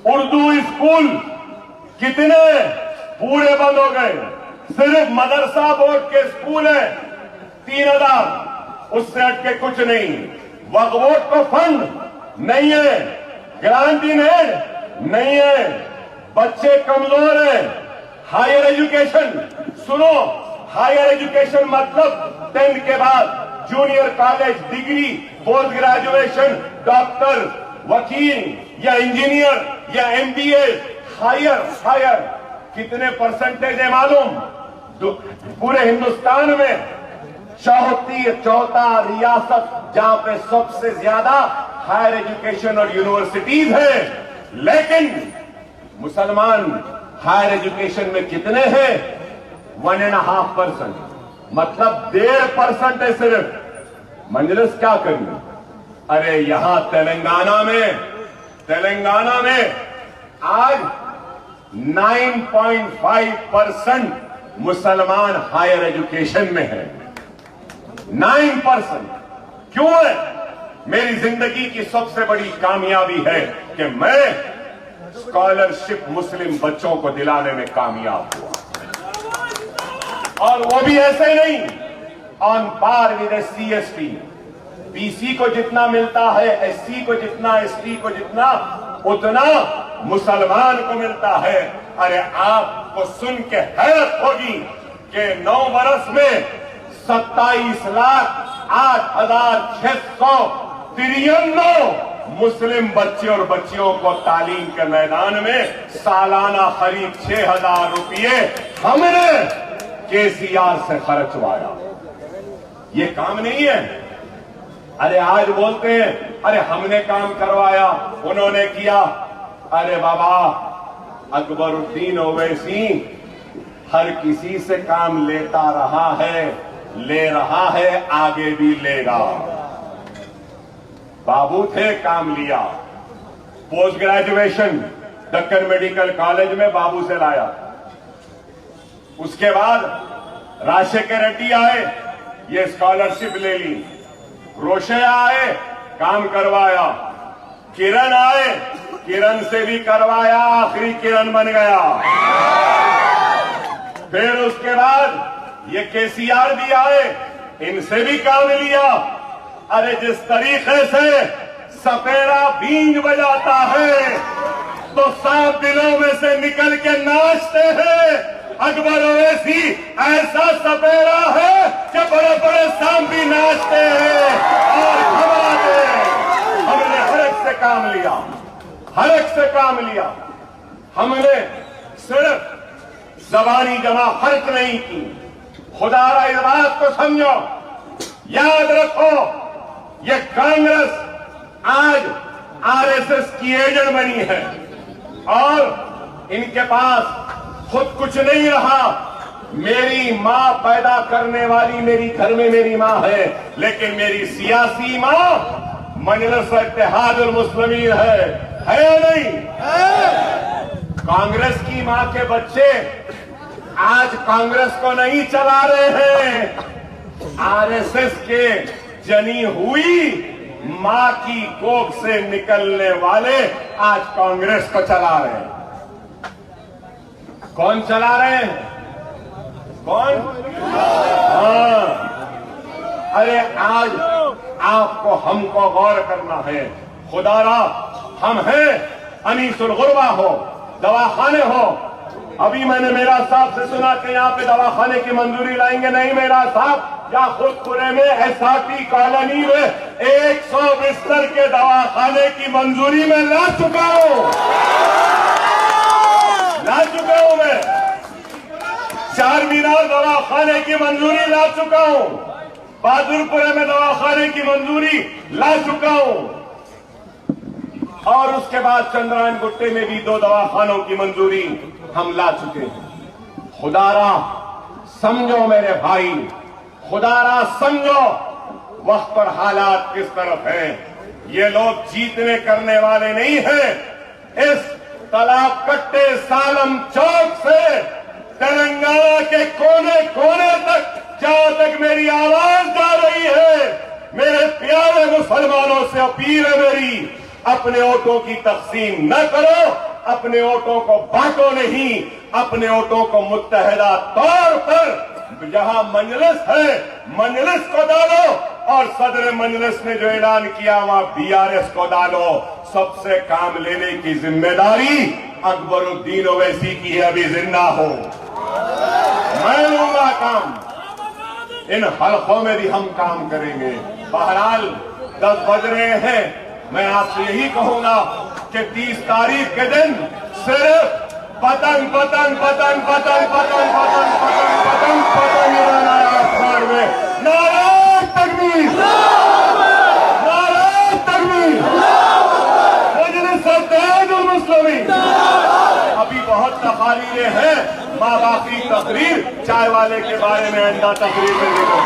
उर्दू स्कूल कितने पूरे बंद हो गए? सिर्फ मदरसा बोर्ड के स्कूल है 3,000, उससे हटके कुछ नहीं। वक्फ बोर्ड को फंड नहीं है, ग्रांट नहीं है, बच्चे कमजोर हैं। हायर एजुकेशन सुनो, हायर एजुकेशन मतलब 10th के बाद junior college degree, post graduation, doctor, वकील या इंजीनियर या MBA, हायर कितने परसेंटेज है मालूम? पूरे हिंदुस्तान में 34 रियासत जहां पे सबसे ज्यादा हायर एजुकेशन और यूनिवर्सिटीज है, लेकिन मुसलमान हायर एजुकेशन में कितने हैं? 1.5%, मतलब 1.5% है सिर्फ। मजलिस क्या करें? अरे यहां तेलंगाना में आज 9.5% मुसलमान हायर एजुकेशन में है। 9%। क्यों है? मेरी जिंदगी की सबसे बड़ी कामयाबी है कि मैं स्कॉलरशिप मुस्लिम बच्चों को दिलाने में कामयाब हुआ। और वो भी ऐसे नहीं, on par with SC/ST। BC को जितना मिलता है, SC को जितना, ST को जितना, उतना मुसलमान को मिलता है। अरे आपको सुन के हैरत होगी कि 9 बरस में 27,08,693 मुस्लिम बच्चे और बच्चियों को तालीम के मैदान में सालाना करीब 6,000 रुपये हमने KCR से खर्चवाया। ये काम नहीं है। अरे आज बोलते हैं अरे हमने काम करवाया, उन्होंने किया। अरे बाबा, अकबरुद्दीन ओवैसी हर किसी से काम लेता रहा है, ले रहा है, आगे भी लेगा। बाबू थे, काम लिया। Post graduation Deccan medical college में बाबू से लाया। उसके बाद राजशेखर रेड्डी आए, ये स्कॉलरशिप ले ली। रोशे आए, काम करवाया। किरण आए, किरण से भी करवाया, आखिरी किरण बन गया। फिर उसके बाद ये केसीआर भी आए, इनसे भी काम लिया। अरे जिस तरीके से सपेरा बींग बजाता है तो सांप दिलों में से निकल के नाचते हैं, अकबर ओवैसी ऐसा सपेरा है कि बड़े बड़े सांप भी नाचते हैं और घबराते हैं। हमने हर एक से काम लिया, हर एक से काम लिया। हमने सिर्फ जबानी जमा खर्च नहीं की। खुदारा इस बात को समझो, याद रखो, ये कांग्रेस आज आरएसएस की एजेंट बनी है और इनके पास खुद कुछ नहीं रहा। मेरी मां पैदा करने वाली मेरी घर में मेरी मां है, लेकिन मेरी सियासी मां मजलिस इत्तेहादुल मुस्लिमीन है या नहीं? कांग्रेस की मां के बच्चे आज कांग्रेस को नहीं चला रहे हैं। आरएसएस के जनी हुई मां की कोख से निकलने वाले आज कांग्रेस को चला रहे हैं। कौन चला रहे हैं? कौन? हाँ, अरे आज आपको हमको गौर करना है। खुदारा हम हैं, अनीसुल गुरबा हो, दवाखाने हो। अभी मैंने मेरा साहब से सुना कि यहाँ पे दवाखाने की मंजूरी लाएंगे। नहीं मेरा साहब, या खुदपुरे में एसआरटी कॉलोनी में 100 बिस्तर के दवाखाने की मंजूरी मैं ला चुका हूँ, ला चुका हूँ। मैं चारमीनार दवाखाने की मंजूरी ला चुका हूँ, बहादुरपुरे में दवाखाने की मंजूरी ला चुका हूँ, और उसके बाद चंद्रायन गुट्टे में भी 2 दवाखानों की मंजूरी हम ला चुके हैं। खुदारा समझो मेरे भाई, खुदारा समझो वक्त और हालात किस तरफ हैं। ये लोग जीतने करने वाले नहीं हैं। इस तालाब कट्टे सालम चौक से तेलंगाना के कोने कोने तक, जहां तक मेरी आवाज जा रही है, मेरे प्यारे मुसलमानों से अपील है मेरी, अपने वोटों की तकसीम न करो, अपने वोटों को बांटो नहीं, अपने वोटों को मुत्तहिदा तौर पर जहां मजलिस है मजलिस को डालो, और सदर मजलिस ने जो ऐलान किया वहां बीआरएस को डालो। सबसे काम लेने की जिम्मेदारी अकबरुद्दीन ओवैसी की है, अभी जिंदा हो। मैं लूंगा काम, इन हलकों में भी हम काम करेंगे। बहरहाल 10 बज रहे हैं। मैं आपसे यही कहूंगा कि 30 तारीख के दिन सिर्फ पतंग पतंग पतंग पतंग पतंग पतंग पतंग पतंग पतंग उड़ाना है आसमान में। नारे तकबीर, नारे तकबीर, मजलिस इत्तेहादुल मुस्लिमीन। अभी बहुत तकारीरें हैं, माँ बाप की तकरीर, चाय वाले के बारे में अंडा तकरीर में देखो।